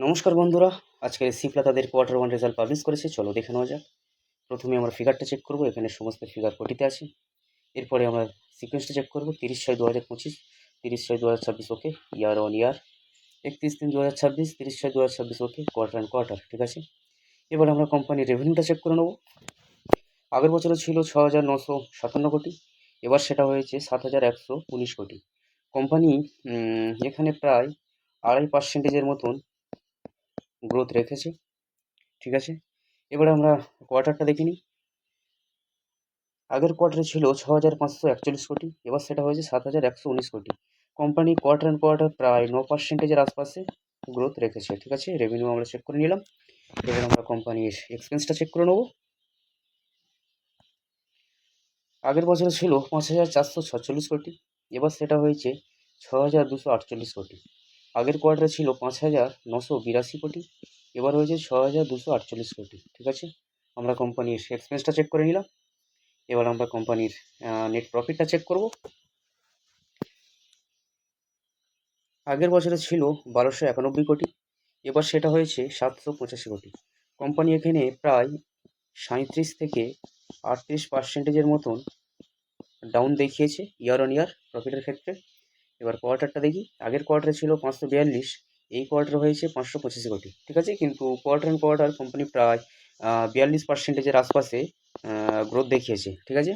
নমস্কার বন্ধুরা, আজকে সিফলা তাদের কোয়ার্টার ওয়ান রেজাল্ট পাবলিশ করেছে। চলো দেখে নেওয়া যাক। প্রথমে আমরা ফিগারটা চেক করব, এখানে সমস্ত ফিগার কোটিতে আছে। এরপরে আমরা সিকোয়েন্সটা চেক করব, 30/6/2025, 30/6/2026 okay, year on year, 31/3/2026, 30/6/2026 okay, quarter and quarter, ঠিক আছে। এবার আমরা কোম্পানির রেভিনিউটা চেক করে নেব। আগের বছরে ছিল 6,957 কোটি, এবার সেটা হয়েছে 7,119 কোটি। কোম্পানি এখানে প্রায় 2.5% মতন গ্রোথ রেখেছে, ঠিক আছে। এবারে আমরা কোয়ার্টারটা দেখে নিই। আগের কোয়ার্টারে ছিল 6,541 কোটি, এবার সেটা হয়েছে 7,119 কোটি। কোম্পানি কোয়ার্টার অ্যান্ড কোয়ার্টার প্রায় 9%-এর আশপাশে গ্রোথ রেখেছে, ঠিক আছে। রেভিনিউ আমরা চেক করে নিলাম। এবার আমরা কোম্পানির এক্সপেন্সটা চেক করে নেব। আগের বছরে ছিল 5,446 কোটি, এবার সেটা হয়েছে 6,248 কোটি। আগের কোয়ার্টারে ছিল 5,982 কোটি, এবার হয়েছে 6,248 কোটি, ঠিক আছে। আমরা কোম্পানির এক্সপেন্সটা চেক করে নিলাম। এবার আমরা কোম্পানির নেট প্রফিটটা চেক করব। আগের বছরে ছিল 1,291 কোটি, এবার সেটা হয়েছে 785 কোটি। কোম্পানি এখানে প্রায় 37 থেকে 38%-এর মতন ডাউন দেখিয়েছে ইয়ার অন ইয়ার প্রফিটের ক্ষেত্রে। এবার কোয়ার্টারটা দেখি। আগের কোয়ার্টারে ছিল 542, এই কোয়ার্টার হয়েছে 585 কোটি, ঠিক আছে। কিন্তু কোয়ার্টার অ্যান্ড কোয়ার্টার কোম্পানি প্রায় 42%-এর আশপাশে গ্রোথ দেখিয়েছে, ঠিক আছে।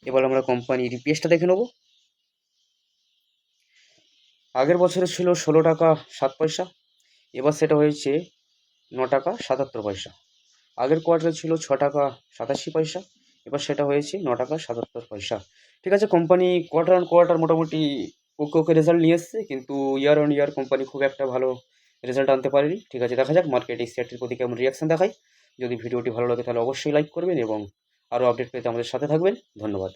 এবার আমরা কোম্পানির ইপিএসটা দেখে নেব। আগের বছরে ছিল 16 টাকা 7 পয়সা, এবার সেটা হয়েছে 9 টাকা 77 পয়সা। আগের কোয়ার্টারে ছিল 6 টাকা 87 পয়সা, এবার সেটা হয়েছে 9 টাকা 77 পয়সা, ঠিক আছে। কোম্পানি কোয়ার্টার অন কোয়ার্টার মোটামুটি ওকে ওকে রেজাল্ট নিয়ে এসছে, কিন্তু ইয়ার অন ইয়ার কোম্পানি খুব একটা ভালো রেজাল্ট আনতে পারেনি, ঠিক আছে। দেখা যাক মার্কেট এই শেয়ারটির প্রতি কেমন রিয়াকশন দেখায়। যদি ভিডিওটি ভালো লাগে তাহলে অবশ্যই লাইক করবেন এবং আরও আপডেট পেতে আমাদের সাথে থাকবেন। ধন্যবাদ।